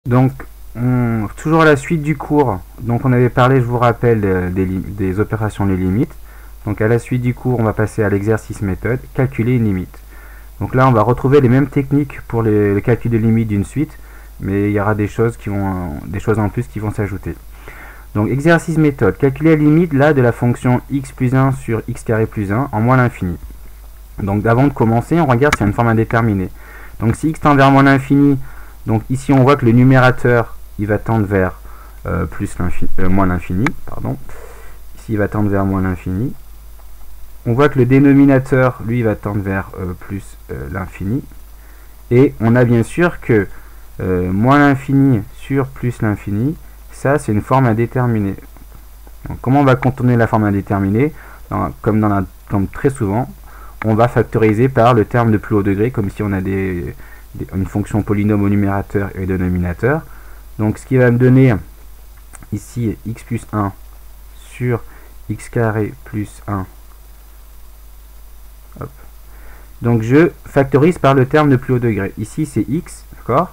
Donc, toujours à la suite du cours, donc on avait parlé, je vous rappelle, des opérations des limites. Donc à la suite du cours, on va passer à l'exercice méthode, calculer une limite. Donc là, on va retrouver les mêmes techniques pour le calcul de limite d'une suite, mais il y aura des choses en plus qui vont s'ajouter. Donc exercice méthode, calculer la limite là de la fonction x plus 1 sur x carré plus 1 en moins l'infini. Donc avant de commencer, on regarde s'il y a une forme indéterminée. Donc si x tend vers moins l'infini, donc ici on voit que le numérateur il va tendre vers moins l'infini, pardon. Ici il va tendre vers moins l'infini. On voit que le dénominateur, lui, va tendre vers plus l'infini. Et on a bien sûr que moins l'infini sur plus l'infini, ça c'est une forme indéterminée. Donc, comment on va contourner la forme indéterminée? Comme très souvent, on va factoriser par le terme de plus haut degré, comme si on a une fonction polynôme au numérateur et au dénominateur. Donc ce qui va me donner ici x plus 1 sur x carré plus 1. Hop. Donc je factorise par le terme de plus haut degré. Ici c'est x, d'accord?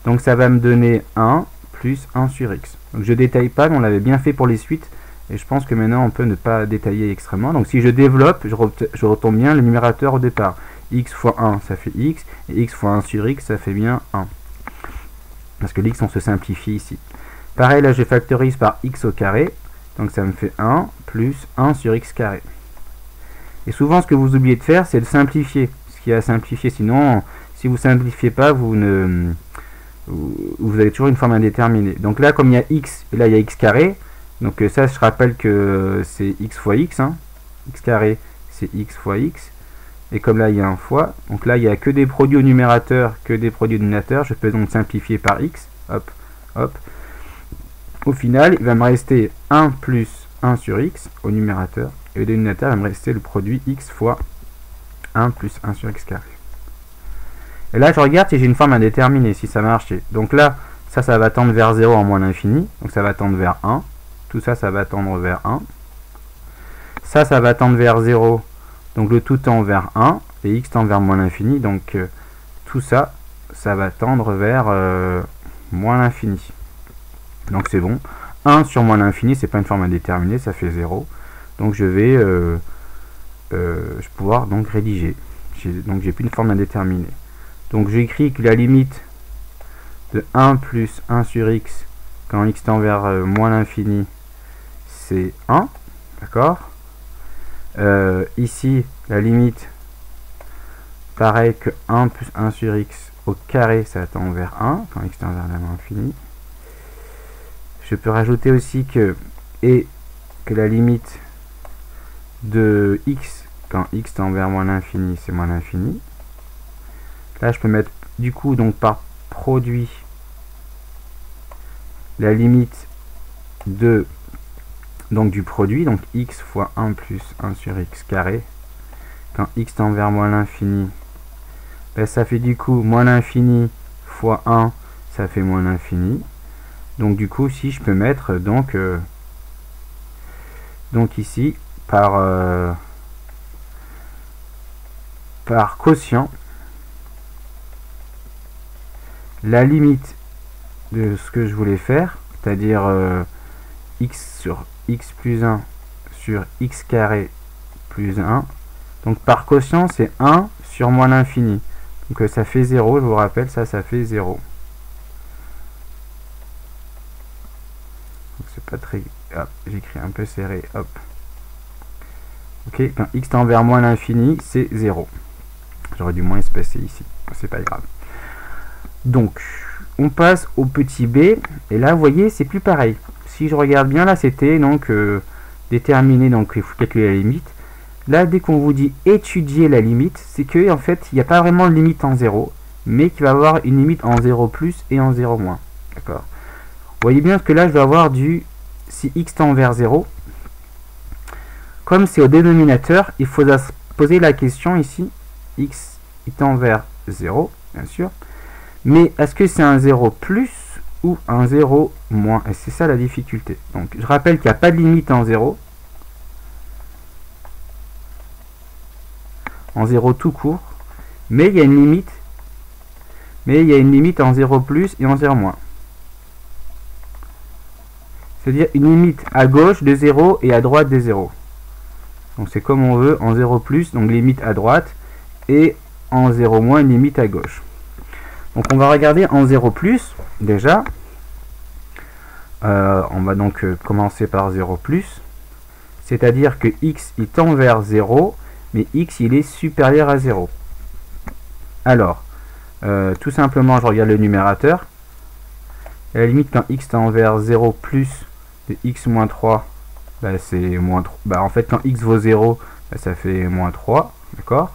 Donc ça va me donner 1 plus 1 sur x. Donc je ne détaille pas, mais on l'avait bien fait pour les suites. Et je pense que maintenant on peut ne pas détailler extrêmement. Donc si je développe, je retombe bien le numérateur au départ. X fois 1 ça fait x, et x fois 1 sur x ça fait bien 1. Parce que l'x on se simplifie ici. Pareil là je factorise par x au carré. Donc ça me fait 1 plus 1 sur x carré. Et souvent ce que vous oubliez de faire c'est de simplifier. Ce qui est à simplifier, sinon si vous ne simplifiez pas, vous avez toujours une forme indéterminée. Donc là comme il y a x, et là il y a x carré. Donc ça je rappelle que c'est x fois x. Hein. X carré c'est x fois x. Et comme là il y a un fois, donc là il n'y a que des produits au numérateur, que des produits au dénominateur, je peux donc simplifier par x, hop, hop. Au final, il va me rester 1 plus 1 sur x au numérateur, et au dénominateur, il va me rester le produit x fois 1 plus 1 sur x carré. Et là je regarde si j'ai une forme indéterminée, si ça marche. Donc là, ça va tendre vers 0 en moins l'infini, donc ça va tendre vers 1, tout ça, ça va tendre vers 1. Ça va tendre vers 0. Donc le tout tend vers 1 et x tend vers moins l'infini. Donc tout ça, ça va tendre vers moins l'infini. Donc c'est bon. 1 sur moins l'infini, c'est pas une forme indéterminée, ça fait 0. Donc je vais pouvoir donc rédiger. Donc j'ai plus une forme indéterminée. Donc j'écris que la limite de 1 plus 1 sur x quand x tend vers moins l'infini, c'est 1. D'accord? Ici, la limite, pareil que 1 plus 1 sur x au carré, ça tend vers 1, quand x tend vers l'infini. Je peux rajouter aussi que la limite de x, quand x tend vers moins l'infini, c'est moins l'infini. Là, je peux mettre, du coup, donc par produit, la limite de du produit, donc x fois 1 plus 1 sur x carré, quand x tend vers moins l'infini, ben ça fait du coup moins l'infini fois 1, ça fait moins l'infini. Donc du coup, si je peux mettre donc ici, par quotient, la limite de ce que je voulais faire, c'est-à-dire x sur x plus 1 sur x carré plus 1. Donc par quotient, c'est 1 sur moins l'infini. Donc ça fait 0, je vous rappelle, ça fait 0. Donc c'est pas très... Hop, j'écris un peu serré, hop. Ok, quand x tend vers moins l'infini, c'est 0. J'aurais dû moins espacer ici, c'est pas grave. Donc, on passe au petit b, et là, vous voyez, c'est plus pareil. Si je regarde bien, là, c'était donc déterminer, donc il faut calculer la limite. Là, dès qu'on vous dit étudier la limite, c'est que en fait, il n'y a pas vraiment de limite en 0, mais qu'il va y avoir une limite en 0 plus et en 0 moins. D'accord? Vous voyez bien que là, je vais avoir si x tend vers 0, comme c'est au dénominateur, il faut se poser la question ici, x il tend vers 0, bien sûr, mais est-ce que c'est un 0 plus ou un 0 moins? Et c'est ça la difficulté. Donc je rappelle qu'il n'y a pas de limite en 0. En 0 tout court. Mais il y a une limite. Mais il y a une limite en 0 plus et en 0 moins. c'est-à-dire une limite à gauche de 0 et à droite de 0. Donc c'est comme on veut, en 0 plus, donc limite à droite, et en 0 moins, une limite à gauche. Donc on va regarder en 0 plus, déjà. On va donc commencer par 0 plus, c'est-à-dire que x il tend vers 0, mais x il est supérieur à 0. Alors, tout simplement, je regarde le numérateur. À la limite, quand x tend vers 0 plus de x moins 3, bah, c'est moins 3. Bah, en fait, quand x vaut 0, bah, ça fait moins 3. D'accord?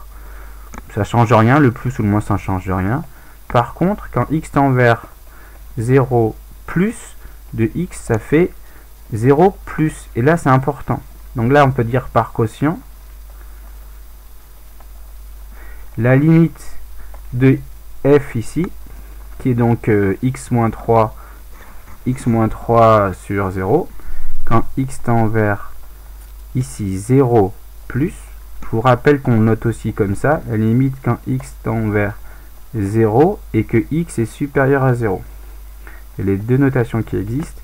Ça change rien, le plus ou le moins, ça ne change rien. Par contre, quand x tend vers 0 plus de x, ça fait 0 plus. Et là, c'est important. Donc là, on peut dire par quotient, la limite de f ici, qui est donc x moins 3 sur 0, quand x tend vers ici 0 plus, je vous rappelle qu'on note aussi comme ça, la limite quand x tend vers 0 et que x est supérieur à 0. Et les deux notations qui existent.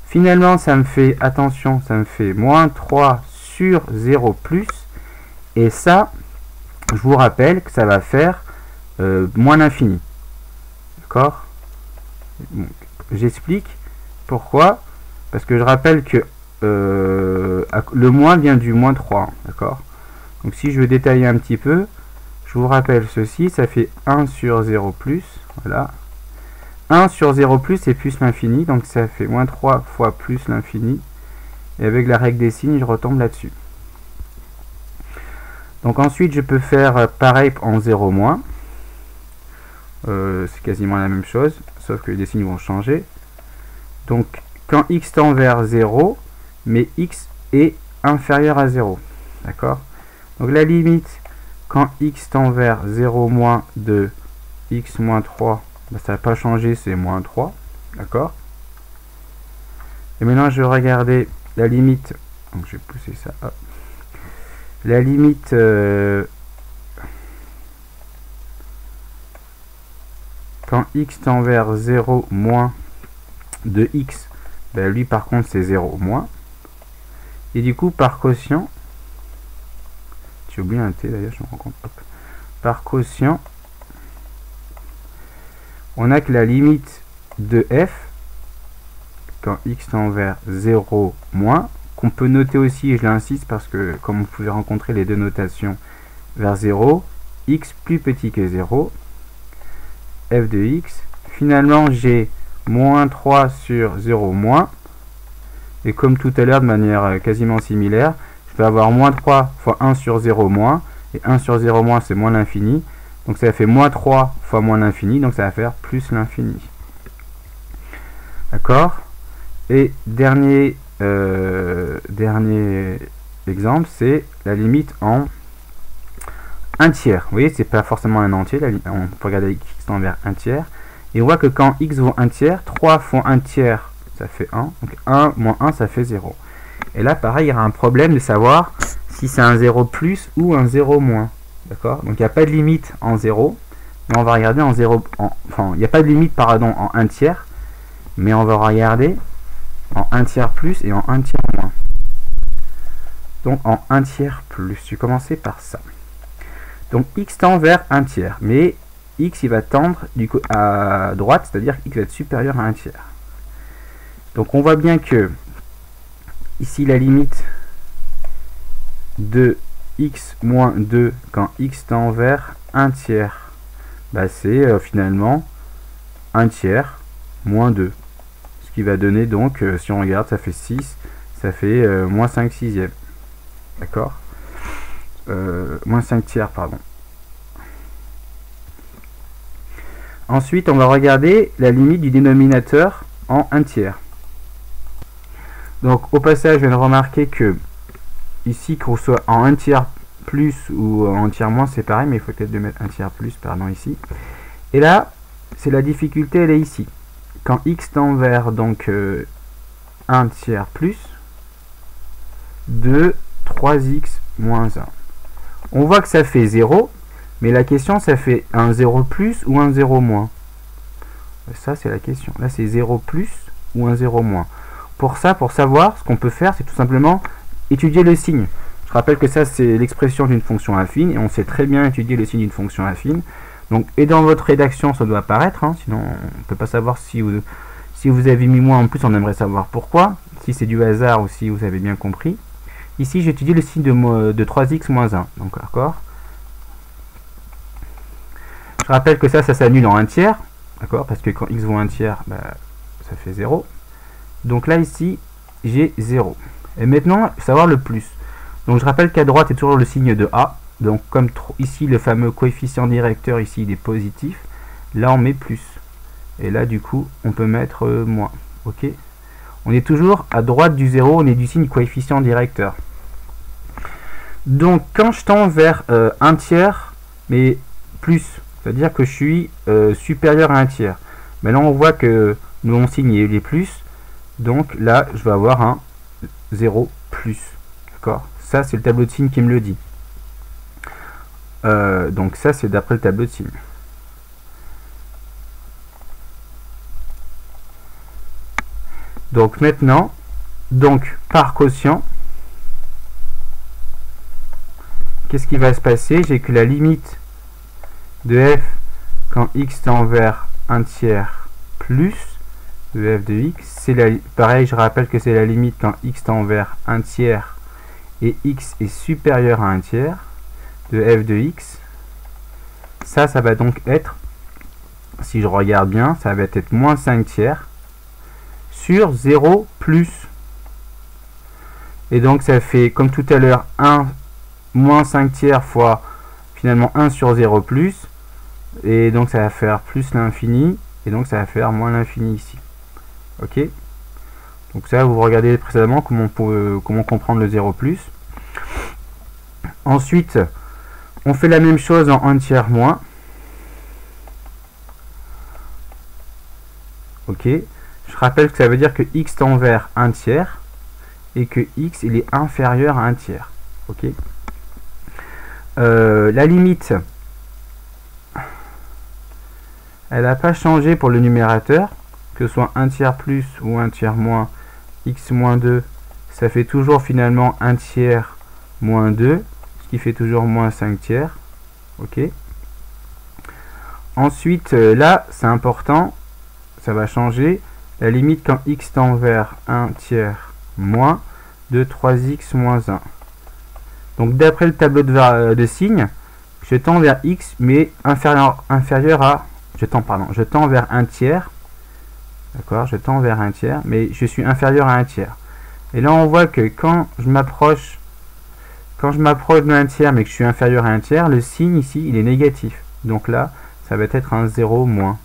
Finalement, ça me fait, attention, ça me fait moins 3 sur 0 plus, et ça, je vous rappelle que ça va faire moins l'infini. D'accord? J'explique pourquoi. Parce que je rappelle que le moins vient du moins 3. D'accord? Donc si je veux détailler un petit peu, je vous rappelle ceci, ça fait 1 sur 0 plus. Voilà. 1 sur 0 plus et plus l'infini, donc ça fait moins 3 fois plus l'infini. Et avec la règle des signes, je retombe là-dessus. Donc ensuite, je peux faire pareil en 0 moins. C'est quasiment la même chose, sauf que les signes vont changer. Donc quand x tend vers 0, mais x est inférieur à 0. D'accord? Donc la limite, quand x tend vers 0 moins de x moins 3, ben, ça n'a pas changé, c'est moins 3. D'accord? Et maintenant, je vais regarder la limite. Donc je vais pousser ça. Hop. La limite quand x tend vers 0 moins de x, ben lui par contre c'est 0 moins. Et du coup par quotient, j'ai oublié un t d'ailleurs, je me rends compte. Hop. Par quotient, on a que la limite de f, quand x tend vers 0 moins, qu'on peut noter aussi, et je l'insiste parce que comme vous pouvez rencontrer les deux notations vers 0, x plus petit que 0, f de x, finalement j'ai moins 3 sur 0 moins, et comme tout à l'heure de manière quasiment similaire, je vais avoir moins 3 fois 1 sur 0 moins, et 1 sur 0 moins c'est moins l'infini, donc ça fait moins 3 fois moins l'infini, donc ça va faire plus l'infini. D'accord? Et dernier exemple, c'est la limite en 1 tiers. Vous voyez, c'est pas forcément un entier, on peut regarder x tend vers 1 tiers. Et on voit que quand x vaut 1 tiers, 3 fois 1 tiers, ça fait 1. Donc 1 moins 1, ça fait 0. Et là, pareil, il y aura un problème de savoir si c'est un 0 plus ou un 0 moins. D'accord? Donc il n'y a pas de limite en 0. Mais on va regarder en 0... Enfin, il n'y a pas de limite, pardon, en 1 tiers. Mais on va regarder en 1 tiers plus et en 1 tiers moins. Donc en 1 tiers plus, je vais commencer par ça. Donc x tend vers 1 tiers, mais x il va tendre du coup à droite, c'est-à-dire que x va être supérieur à 1 tiers. Donc on voit bien que ici la limite de x moins 2 quand x tend vers 1 tiers, bah c'est finalement 1 tiers moins 2. Ce qui va donner donc, si on regarde, ça fait 6, ça fait moins 5 sixièmes. D'accord? Moins 5 tiers, pardon. Ensuite, on va regarder la limite du dénominateur en 1 tiers. Donc, au passage, je viens de remarquer que ici, qu'on soit en 1 tiers plus ou en 1 tiers moins, c'est pareil, mais il faut peut-être de mettre 1 tiers plus, pardon, ici. Et là, c'est la difficulté, elle est ici. Quand x tend vers donc 1 tiers plus de 3x moins 1. On voit que ça fait 0, mais la question, ça fait un 0 plus ou un 0 moins. Ça, c'est la question. Là, c'est 0 plus ou un 0 moins. pour ça, pour savoir, ce qu'on peut faire, c'est tout simplement étudier le signe. Je rappelle que ça, c'est l'expression d'une fonction affine, et on sait très bien étudier le signe d'une fonction affine. Donc, et dans votre rédaction, ça doit apparaître, hein, sinon on ne peut pas savoir si vous avez mis moins en plus, on aimerait savoir pourquoi, si c'est du hasard ou si vous avez bien compris. Ici, j'étudie le signe de 3x moins 1, donc d'accord. Je rappelle que ça s'annule en 1 tiers, d'accord, parce que quand x vaut 1 tiers, bah, ça fait 0. Donc là, ici, j'ai 0. Et maintenant, il faut savoir le plus. Donc je rappelle qu'à droite, est toujours le signe de A. Donc comme ici, le fameux coefficient directeur, ici, il est positif. Là, on met plus. Et là, du coup, on peut mettre moins. Ok. On est toujours à droite du 0, on est du signe coefficient directeur. Donc quand je tends vers 1 tiers, mais plus, c'est-à-dire que je suis supérieur à 1 tiers. Mais là, on voit que mon signe il est plus. Donc là, je vais avoir un 0 plus. D'accord? Ça, c'est le tableau de signes qui me le dit. Donc ça, c'est d'après le tableau de signes. Donc maintenant, par quotient, qu'est-ce qui va se passer? J'ai que la limite de f quand x tend vers 1 tiers plus de f de x, c'est pareil, je rappelle que c'est la limite quand x tend vers 1 tiers et x est supérieur à 1 tiers de f de x. Ça va donc être, si je regarde bien, ça va être moins 5 tiers sur 0 plus. Et donc ça fait, comme tout à l'heure, 1 moins 5 tiers fois finalement 1 sur 0 plus. Et donc ça va faire plus l'infini. Et donc ça va faire moins l'infini ici. Ok. Donc ça, vous regardez précédemment comment comprendre le 0 plus. Ensuite, on fait la même chose en 1 tiers moins. Ok. Je rappelle que ça veut dire que x tend vers 1 tiers et que x il est inférieur à 1 tiers. Ok. La limite, elle n'a pas changé pour le numérateur, que ce soit 1 tiers plus ou 1 tiers moins, x moins 2, ça fait toujours finalement 1 tiers moins 2, ce qui fait toujours moins 5 tiers. Ok. Ensuite, là, c'est important, ça va changer. La limite quand x tend vers 1 tiers moins de 3x moins 1. Donc d'après le tableau de signes, je tends vers x mais inférieur à... Je tends vers 1 tiers. D'accord, je tends vers 1 tiers, mais je suis inférieur à 1 tiers. Et là on voit que quand je m'approche de 1 tiers mais que je suis inférieur à 1 tiers, le signe ici il est négatif. Donc là, ça va être un 0 moins.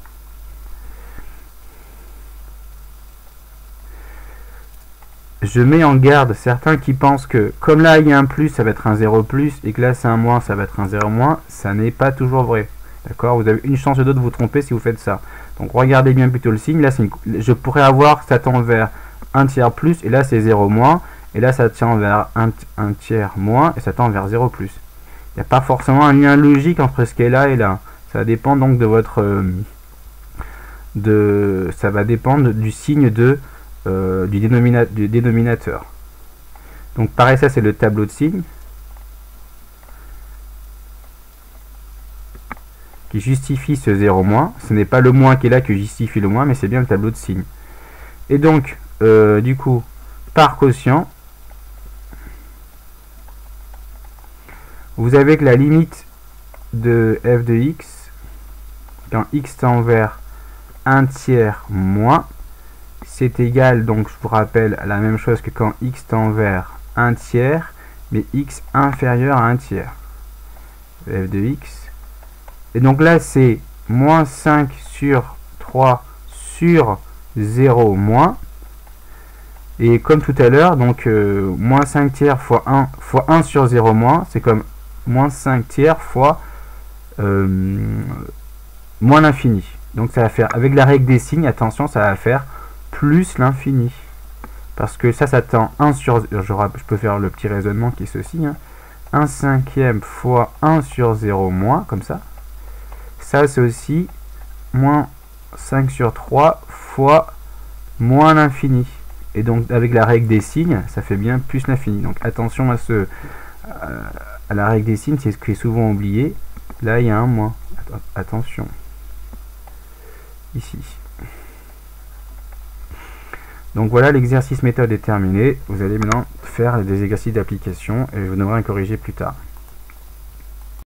Je mets en garde certains qui pensent que comme là il y a un plus, ça va être un 0 plus, et que là c'est un moins, ça va être un 0 moins. Ça n'est pas toujours vrai. D'accord? Vous avez une chance ou deux de vous tromper si vous faites ça. Donc regardez bien plutôt le signe. Là, je pourrais avoir ça tend vers 1 tiers plus, et là c'est 0 moins, et là ça tend vers 1 tiers moins, et ça tend vers 0 plus. Il n'y a pas forcément un lien logique entre ce qui est là et là. Ça dépend donc de votre... ça va dépendre du signe du dénominateur. Donc pareil, ça c'est le tableau de signes qui justifie ce 0 moins. Ce n'est pas le moins qui est là qui justifie le moins, mais c'est bien le tableau de signes. Et donc du coup, par quotient, vous avez que la limite de f de x quand x tend vers 1 tiers moins, c'est égal, donc je vous rappelle, à la même chose que quand x tend vers 1 tiers, mais x inférieur à 1 tiers. F de x. Et donc là, c'est moins 5 sur 3 sur 0 moins. Et comme tout à l'heure, donc moins 5 tiers fois 1 sur 0 moins, c'est comme moins 5 tiers fois moins l'infini. Donc ça va faire, avec la règle des signes, attention, ça va faire plus l'infini. Parce que ça tend 1 sur... Je peux faire le petit raisonnement qui est ceci. Hein. 1 cinquième fois 1 sur 0 moins, comme ça. Ça, c'est aussi moins 5 sur 3 fois moins l'infini. Et donc avec la règle des signes, ça fait bien plus l'infini. Donc attention à la règle des signes, c'est ce qui est souvent oublié. Là il y a un moins. Attention. Ici. Donc voilà, l'exercice méthode est terminé. Vous allez maintenant faire des exercices d'application et je vous donnerai un corrigé plus tard.